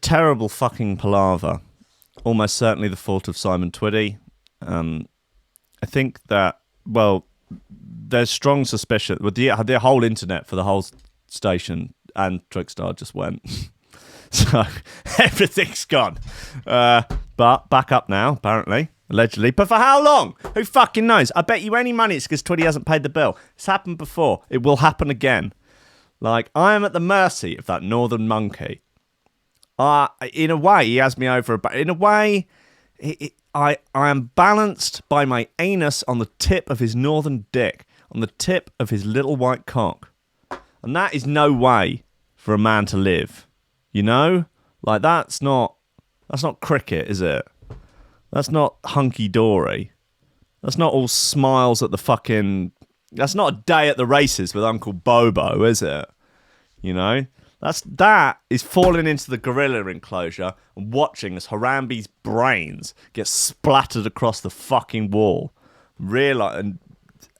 terrible fucking palaver. Almost certainly the fault of Simon Twiddy. I think that, well, there's strong suspicion. With the whole internet for the whole station and Trickstar just went. So everything's gone. But back up now, apparently. Allegedly. But for how long? Who fucking knows? I bet you any money it's because Twiddy hasn't paid the bill. It's happened before. It will happen again. Like, I am at the mercy of that northern monkey. In a way, he has me over. In a way, I am balanced by my anus on the tip of his northern dick, on the tip of his little white cock. And that is no way for a man to live. You know? Like, that's not cricket, is it? That's not hunky-dory. That's not all smiles at the fucking... That's not a day at the races with Uncle Bobo, is it? You know? That is falling into the gorilla enclosure and watching as Harambe's brains get splattered across the fucking wall. And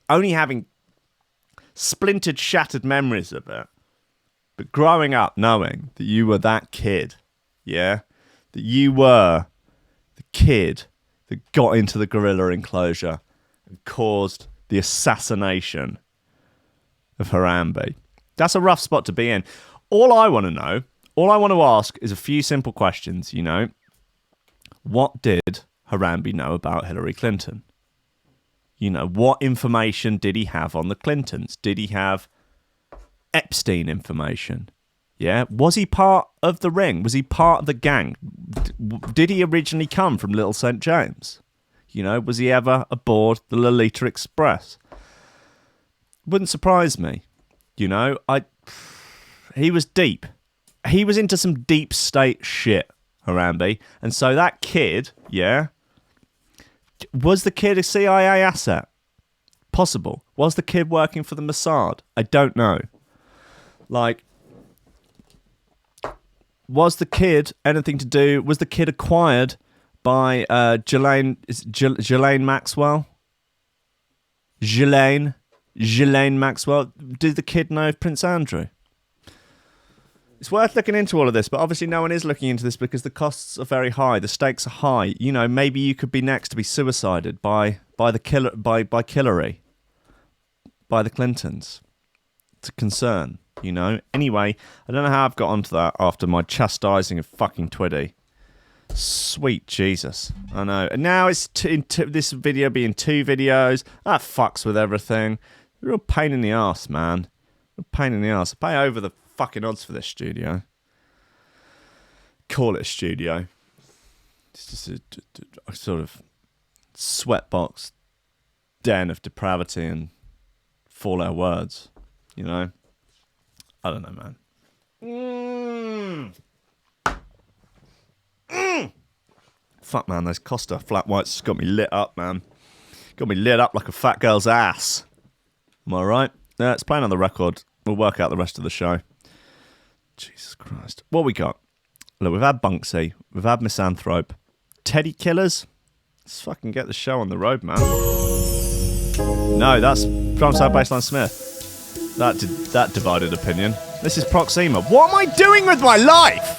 only having splintered, shattered memories of it. But growing up knowing that you were that kid, yeah? That you were the kid that got into the gorilla enclosure and caused the assassination of Harambe. That's a rough spot to be in. All I want to know, all I want to ask is a few simple questions, you know. What did Harambe know about Hillary Clinton? You know, what information did he have on the Clintons? Did he have Epstein information? Yeah, was he part of the ring? Was he part of the gang? Did he originally come from Little St. James? You know, was he ever aboard the Lolita Express? Wouldn't surprise me. You know, he was deep. He was into some deep state shit, Harambe. And so that kid, yeah, was the kid a CIA asset? Possible. Was the kid working for the Mossad? I don't know. Like, was the kid anything to do? Was the kid acquired by Ghislaine Maxwell? Ghislaine Maxwell. Did the kid know Prince Andrew? It's worth looking into all of this, but obviously no one is looking into this because the costs are very high. The stakes are high. You know, maybe you could be next to be suicided by the killer by Hillary, by the Clintons. It's a concern. You know. Anyway, I don't know how I've got onto that after my chastising of fucking Twiddy. Sweet Jesus. I know. And now it's this video being 2 videos. That fucks with everything. Real pain in the arse, man. Real pain in the arse. I pay over the fucking odds for this studio. Call it a studio. It's just a sort of sweatbox den of depravity and four-letter words. You know. I don't know, man. Fuck, man, those Costa flat whites got me lit up, man. Got me lit up like a fat girl's ass. Am I right? It's playing on the record. We'll work out the rest of the show. Jesus Christ. What we got? Look, we've had Bunksy. We've had Misanthrope. Teddy Killers. Let's fucking get the show on the road, man. No, that's Drum Sound Bassline Smith. That divided opinion. This is Proxima. What am I doing with my life?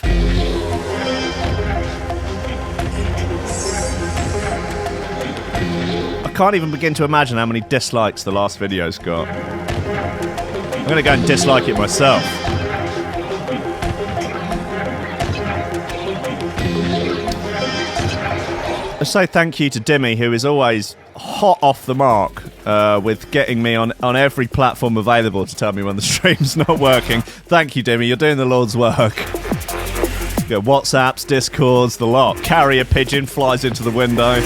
I can't even begin to imagine how many dislikes the last video's got. I'm going to go and dislike it myself. I say thank you to Dimmy, who is always hot off the mark with getting me on every platform available to tell me when the stream's not working. Thank you, Dimmy. You're doing the Lord's work. You got WhatsApps, Discords, the lot. Carrier pigeon flies into the window.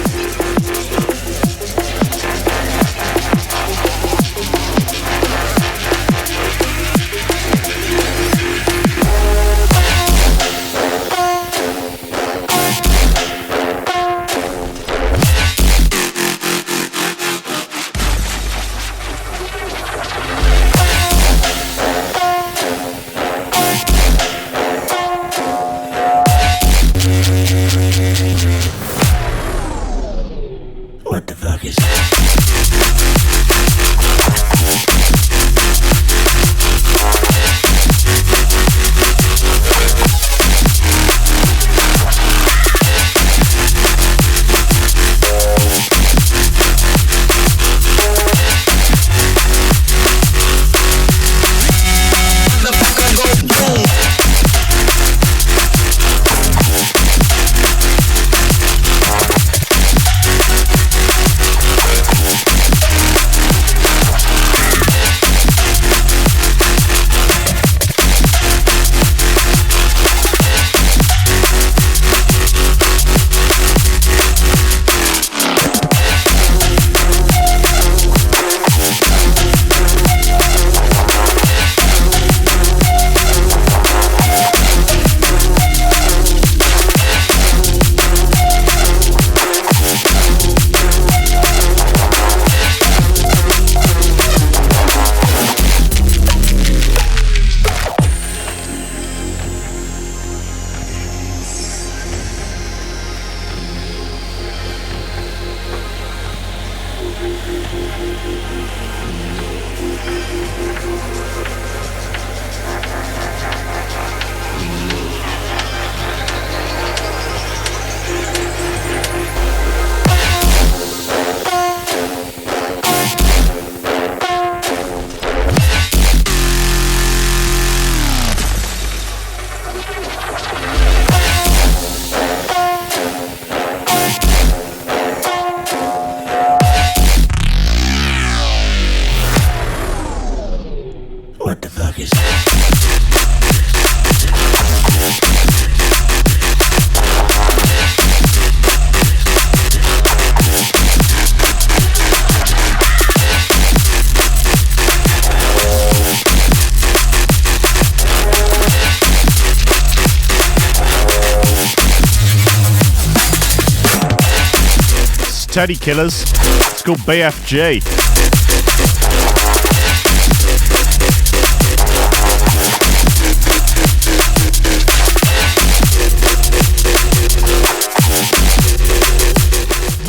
Teddy Killers. It's called BFG.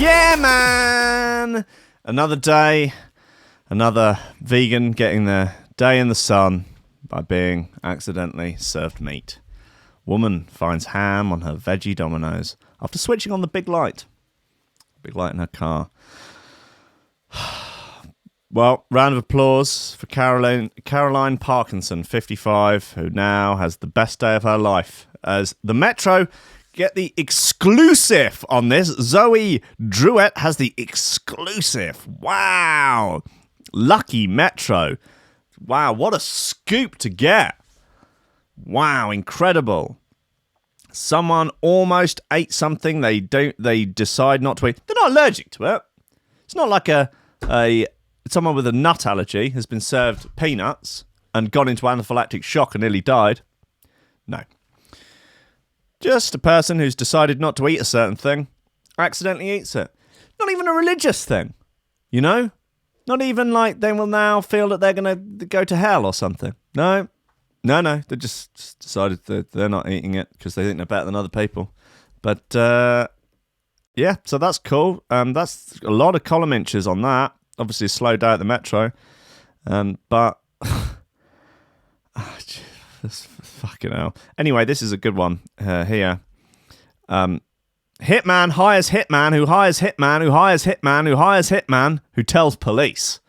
Yeah, man! Another day, another vegan getting their day in the sun by being accidentally served meat. Woman finds ham on her veggie Dominoes after switching on the big light. Big light in her car. Well, round of applause for Caroline Parkinson, 55, who now has the best day of her life as the Metro get the exclusive on this. Zoe Druett has the exclusive. Wow. Lucky Metro. Wow, what a scoop to get. Wow, incredible. Someone almost ate something they decide not to eat. They're not allergic to it. It's not like someone with a nut allergy has been served peanuts and gone into anaphylactic shock and nearly died. No. Just a person who's decided not to eat a certain thing accidentally eats it. Not even a religious thing, you know? Not even like they will now feel that they're going to go to hell or something. No. They just decided that they're not eating it because they think they're better than other people. But, yeah, so that's cool. That's a lot of column inches on that. Obviously, a slow day at the Metro. But, fucking hell. Anyway, this is a good one here. Hitman hires hitman who hires hitman who hires hitman who hires hitman who tells police.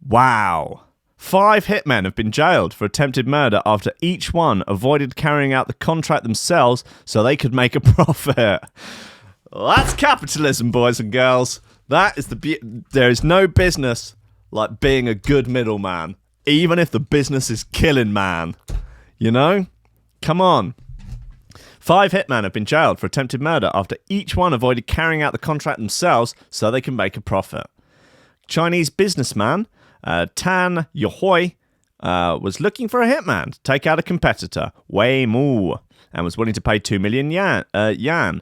Wow. 5 hitmen have been jailed for attempted murder after each one avoided carrying out the contract themselves so they could make a profit. Well, that's capitalism, boys and girls. That is there is no business like being a good middleman, even if the business is killing man. You know? Come on. 5 hitmen have been jailed for attempted murder after each one avoided carrying out the contract themselves so they can make a profit. Chinese businessman Tan Yohoi was looking for a hitman to take out a competitor, Wei Mu, and was willing to pay 2 million yuan.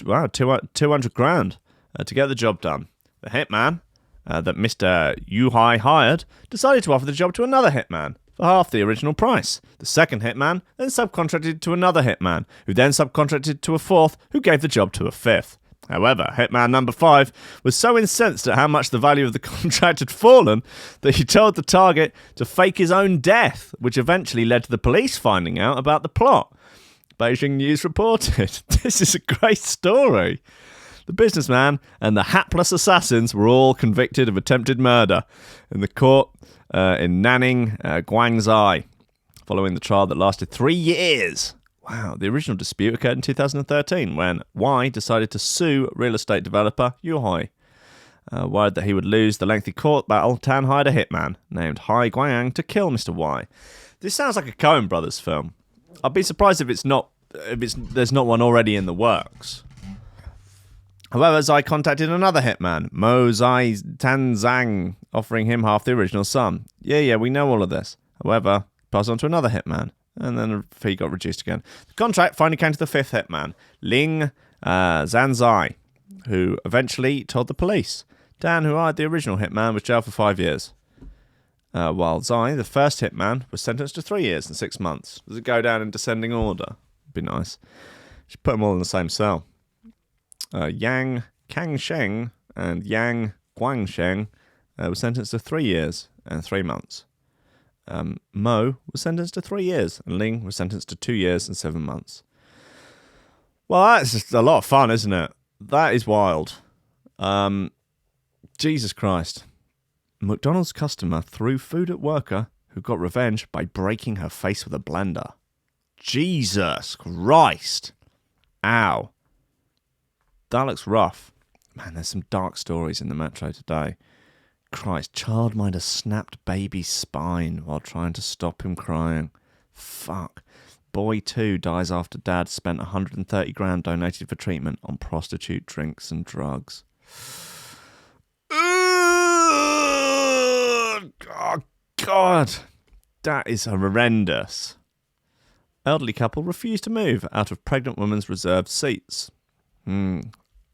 Wow, 200 grand to get the job done. The hitman that Mr. Yuhai hired decided to offer the job to another hitman for half the original price. The second hitman then subcontracted to another hitman, who then subcontracted to a fourth, who gave the job to a fifth. However, hitman number 5 was so incensed at how much the value of the contract had fallen that he told the target to fake his own death, which eventually led to the police finding out about the plot. Beijing News reported. This is a great story. The businessman and the hapless assassins were all convicted of attempted murder in the court in Nanning, Guangzhou, following the trial that lasted 3 years. Wow, the original dispute occurred in 2013 when Y decided to sue real estate developer Yuhoi. Worried that he would lose the lengthy court battle, Tan hired a hitman named Hai Guangyang to kill Mr. Y. This sounds like a Coen Brothers film. I'd be surprised if there's not one already in the works. However, Zai contacted another hitman, Mo Zai Tanzang, offering him half the original sum. Yeah, we know all of this. However, passed on to another hitman, and then the fee got reduced again. The contract finally came to the 5th hitman, Ling Zanzai, who eventually told the police. Dan, who hired the original hitman, was jailed for 5 years. While Zai, the first hitman, was sentenced to 3 years and 6 months. Does it go down in descending order? Be nice. Should put them all in the same cell. Yang Kangsheng and Yang Guangsheng were sentenced to 3 years and 3 months. Mo was sentenced to 3 years, and Ling was sentenced to 2 years and 7 months. Well, that's just a lot of fun, isn't it? That is wild. Jesus Christ. McDonald's customer threw food at worker who got revenge by breaking her face with a blender. Jesus Christ. Ow. That looks rough. Man, there's some dark stories in the Metro today. Christ, childminder snapped baby's spine while trying to stop him crying. Fuck. Boy 2 dies after dad spent 130 grand donated for treatment on prostitute drinks and drugs. Oh, God. That is horrendous. Elderly couple refused to move out of pregnant woman's reserved seats.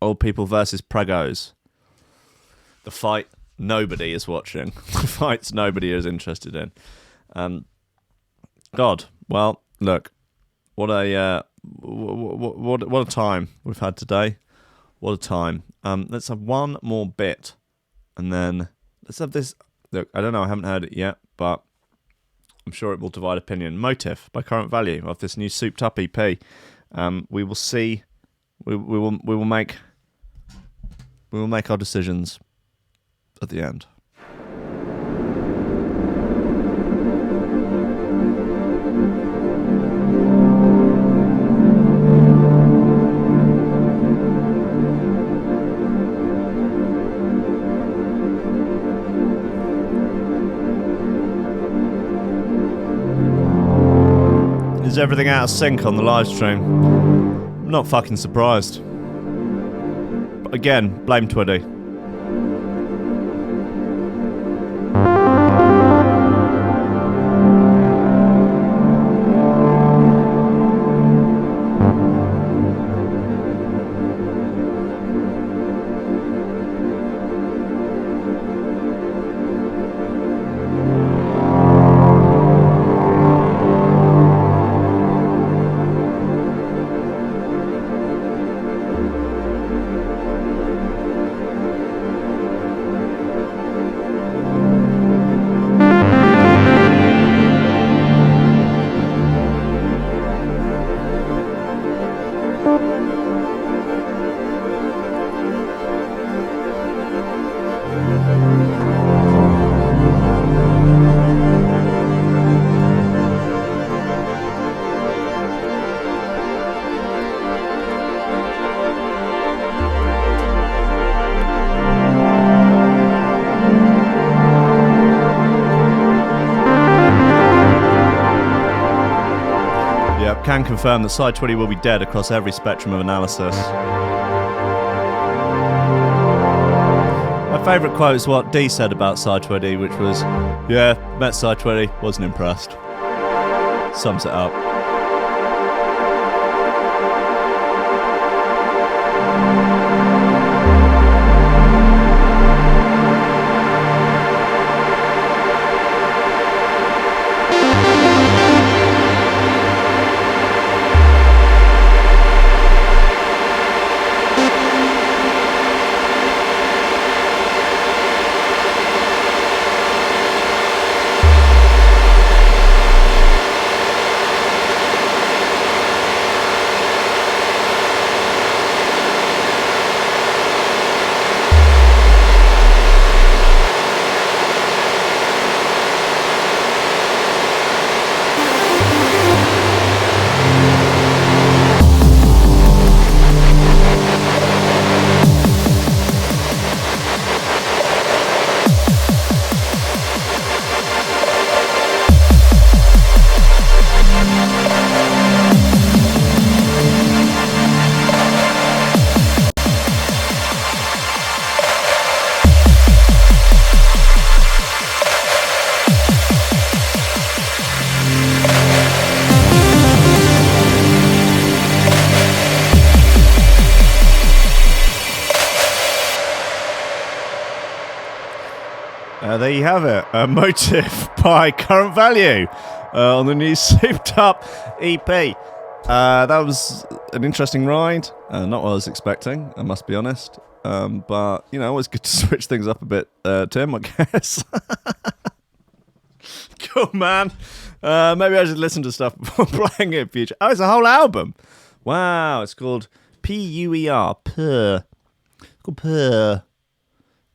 Old people versus pregos. The fight nobody is watching. The fights nobody is interested in. God, well, look, what a time we've had today. What a time. Let's have one more bit, and then let's have this. Look, I don't know, I haven't heard it yet, but I'm sure it will divide opinion. Motive by Current Value of this new souped up EP. We will see. We will make our decisions at the end. Is everything out of sync on the live stream? I'm not fucking surprised. But again, blame Twiddy. Can confirm that Side Twiddy will be dead across every spectrum of analysis. My favourite quote is what Dee said about Side Twiddy, which was, "Yeah, met Side Twiddy, wasn't impressed." Sums it up. There you have it. Motive by Current Value on the new Souped Up EP. That was an interesting ride. Not what I was expecting, I must be honest. But, you know, always good to switch things up a bit, Tim, I guess. Cool, man. Maybe I should listen to stuff before playing it in future. Oh, it's a whole album. Wow, it's called P-U-E-R. Purr. It's called Purr.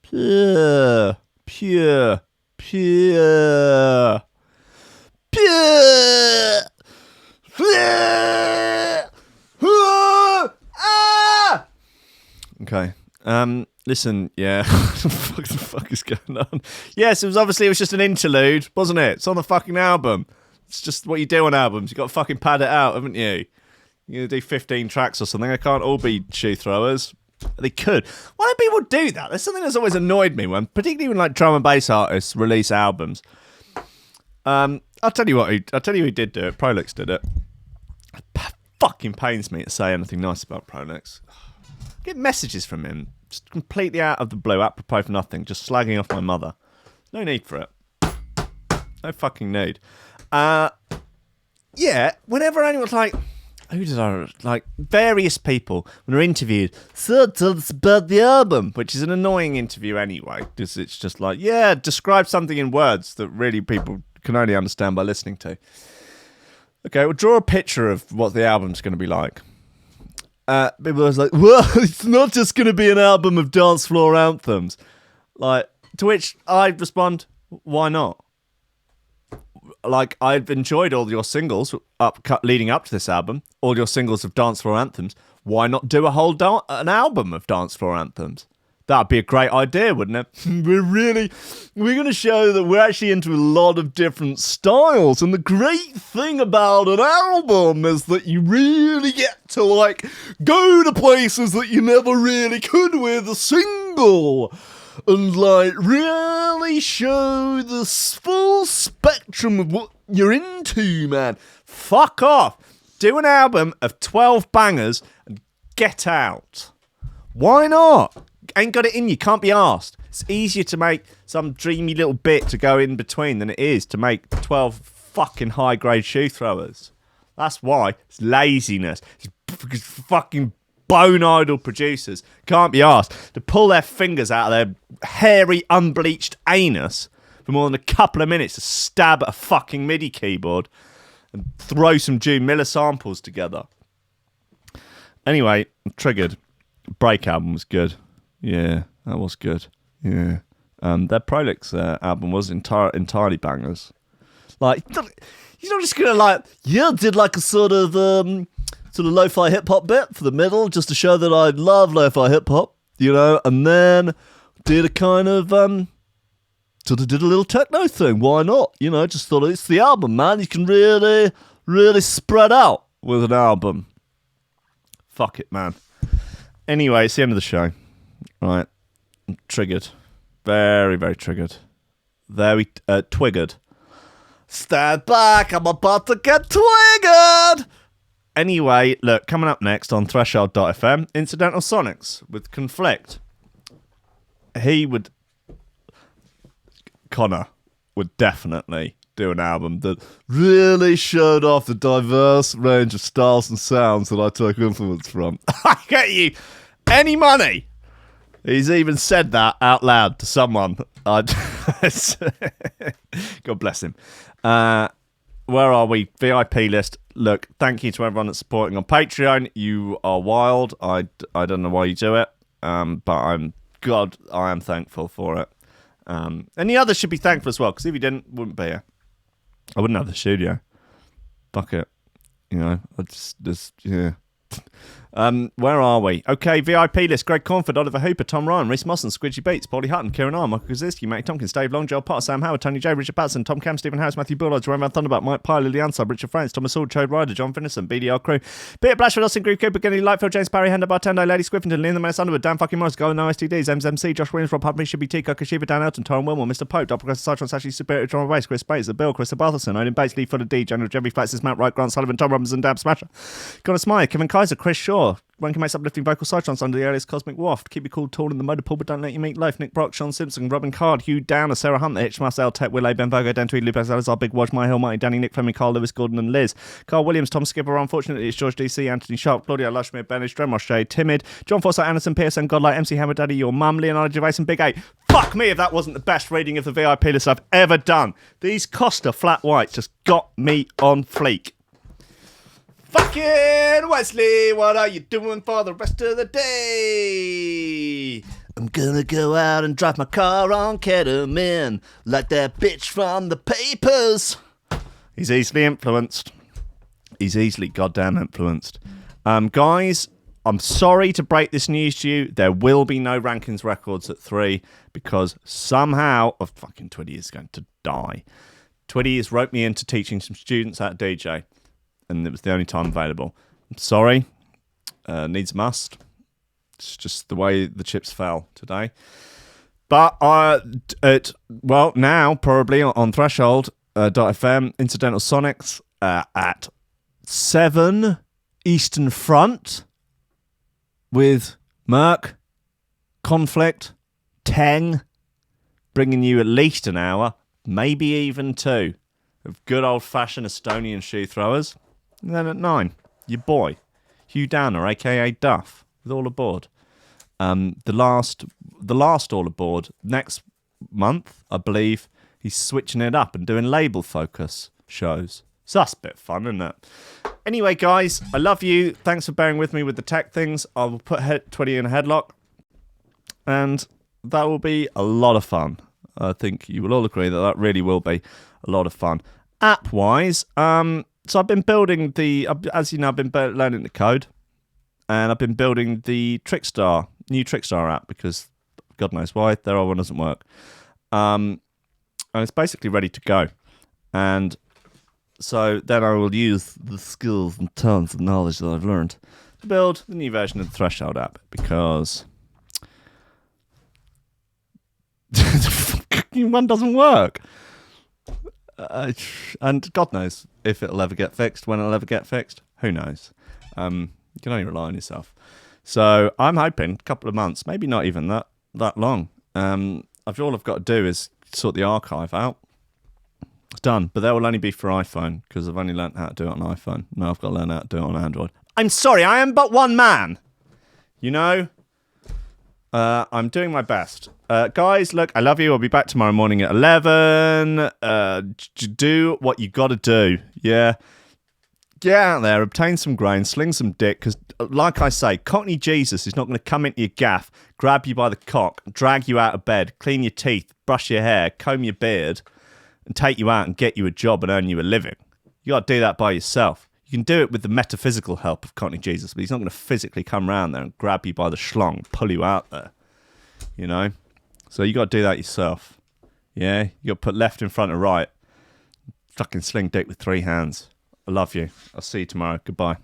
Pure. Pure. Pure. Pure. Pure. Ah! Okay. Listen, yeah. What the fuck is going on? Yes, it was just an interlude, wasn't it? It's on the fucking album. It's just what you do on albums. You've got to fucking pad it out, haven't you? You're going to do 15 tracks or something. They can't all be shoe throwers. They could. Why don't people do that? There's something that's always annoyed me particularly when like drum and bass artists release albums. I'll tell you who did do it. Prolix did it. It fucking pains me to say anything nice about Prolix. get messages from him, just completely out of the blue, apropos of nothing, just slagging off my mother. No need for it. No fucking need. Yeah, whenever anyone's like, who did I like? Various people when they're interviewed. So tell us about the album, which is an annoying interview anyway, because it's just like, yeah, describe something in words that really people can only understand by listening to. Okay, well, draw a picture of what the album's going to be like. People was like, well, it's not just going to be an album of dance floor anthems. Like, to which I respond, why not? Like, I've enjoyed all your singles leading up to this album, all your singles of dance floor anthems. Why not do a whole an album of dance floor anthems? That'd be a great idea, wouldn't it? We're going to show that we're actually into a lot of different styles. And the great thing about an album is that you really get to, like, go to places that you never really could with a single. And, like, really show the full spectrum of what you're into, man. Fuck off. Do an album of 12 bangers and get out. Why not? Ain't got it in you. Can't be asked. It's easier to make some dreamy little bit to go in between than it is to make 12 fucking high-grade shoe throwers. That's why. It's laziness. It's fucking bone idle producers can't be asked to pull their fingers out of their hairy, unbleached anus for more than a couple of minutes to stab at a fucking MIDI keyboard and throw some June Miller samples together. Anyway, I'm triggered. Break album was good. Yeah, that was good. Yeah. Their Prolix album was entirely bangers. Like, you're not just gonna like, yeah, did like a sort of lo-fi hip-hop bit for the middle, just to show that I love lo-fi hip-hop, you know, and then did a kind of, sort of did a little techno thing. Why not? You know, just thought it's the album, man. You can really, really spread out with an album. Fuck it, man. Anyway, it's the end of the show. Right. I'm triggered. Very, very triggered. Very twiggered. Stand back, I'm about to get twiggered! Anyway, look, coming up next on Threshold.fm, Incidental Sonics with Conflict. Connor would definitely do an album that really showed off the diverse range of styles and sounds that I took influence from. I get you any money. He's even said that out loud to someone. God bless him. Where are we? VIP list. Look, thank you to everyone that's supporting on Patreon. You are wild. I don't know why you do it, but I am thankful for it. And the others should be thankful as well, because if you didn't, wouldn't be here. I wouldn't have the studio. Fuck it. You know, I just yeah. Where are we? Okay, VIP list. Greg Cornford, Oliver Hooper, Tom Ryan, Reece Mosson, Squidgy Beats, Pauly Hutton, Ciarán R, Michael Kedzierski, Matty Tomkins, Dave Long, Joel Potter, Sam Howard, Tony J, Richard Patterson, Tom Camm, Stephen Harris, Matthieu Boulard, Jeroen Van Thunderbutt, Mike Pyle, Lily Unsub, Richard Franks, Thomas Hall, Chode Ryder, John Finison, BDR Crew, Peter Blatchford, Austin Groove, Cooper, Gennady Lightfield, James Parry, Hendo Bartendo, Lady Squiffington, Liam the Man Underwood, Dan fucking Morris, Guy With No STD, MC, Josh Williams, Rob Hubney, Shibby T, Coco Shiva, Dan Elton, Taran Wilmore, Mr. Pope, Doppelganger, Cytron, Sashi, Superior, John Bass, Kris Breaks, The Bill, Karissa Barthelson, Odin Bates, Lee Fuller D, General Jeffrey Flaxes, Matt Wright, Grant Sullivan, Tom Robinson, Dab Smasher, Connor Smythe, Kevin Kaiser, Chris Shaw, Rankin makes uplifting vocal sidetrons under the alias Cosmic Waft. Keep you cool, tall in the motor pool, but don't let you meet life. Nick Brock, Sean Simpson, Robin Card, Hugh Downer, Sarah Hunt, The Hitch, Marcel, Tech, Willow, Ben Vogo, Dan Tweed, Lupas, Alizar, Big Watch, My Hill, Mighty, Danny, Nick Fleming, Carl Lewis, Gordon and Liz. Carl Williams, Tom Skipper, unfortunately it's George DC, Anthony Sharp, Claudia Lushmere, Benish, Dremrosh, Jay, Timid, John Foster, Anderson, Pearson, Godlight, MC Hammer Daddy, Your Mum, Leonardo Gervais and Big 8. Fuck me if that wasn't the best reading of the VIP list I've ever done. These Costa flat whites just got me on fleek. Fucking Wesley, what are you doing for the rest of the day? I'm gonna go out and drive my car on ketamine, like that bitch from the papers. He's easily influenced. He's easily goddamn influenced. Guys, I'm sorry to break this news to you. There will be no Rankins records at 3 because somehow fucking Twiddy is going to die. Twiddy has roped me into teaching some students how to DJ. And it was the only time available. I'm sorry. Needs must. It's just the way the chips fell today. But now probably on Threshold.fm, Incidental Sonics at 7 Eastern Front with Merc, Conflict, Teng, bringing you at least an hour, maybe even 2, of good old-fashioned Estonian shoe throwers. And then at 9, your boy, Hugh Downer, a.k.a. Duff, with All Aboard. The last All Aboard, next month, I believe, he's switching it up and doing label focus shows. So that's a bit fun, isn't it? Anyway, guys, I love you. Thanks for bearing with me with the tech things. I will put Twiddy in a headlock, and that will be a lot of fun. I think you will all agree that that really will be a lot of fun. App-wise, so I've been building as you know, I've been learning the code, and I've been building the new Trickstar app, because God knows why, their old one doesn't work. And it's basically ready to go. And so then I will use the skills and tons of knowledge that I've learned to build the new version of the Threshold app, because one doesn't work. And God knows if it'll ever get fixed, when it'll ever get fixed. Who knows? You can only rely on yourself. So I'm hoping a couple of months, maybe not even that long. All I've got to do is sort the archive out. It's done, but that will only be for iPhone, because I've only learnt how to do it on iPhone. Now I've got to learn how to do it on Android. I'm sorry, I am but one man. You know? I'm doing my best. Guys, look, I love you. I'll be back tomorrow morning at 11. Do what you got to do. Yeah. Get out there, obtain some grain, sling some dick, because, like I say, Cockney Jesus is not going to come into your gaff, grab you by the cock, drag you out of bed, clean your teeth, brush your hair, comb your beard, and take you out and get you a job and earn you a living. You got to do that by yourself. You can do it with the metaphysical help of Cockney Jesus, but he's not going to physically come around there and grab you by the schlong, pull you out there. You know? So you got to do that yourself. Yeah? You got to put left in front of right. Fucking sling dick with 3 hands. I love you. I'll see you tomorrow. Goodbye.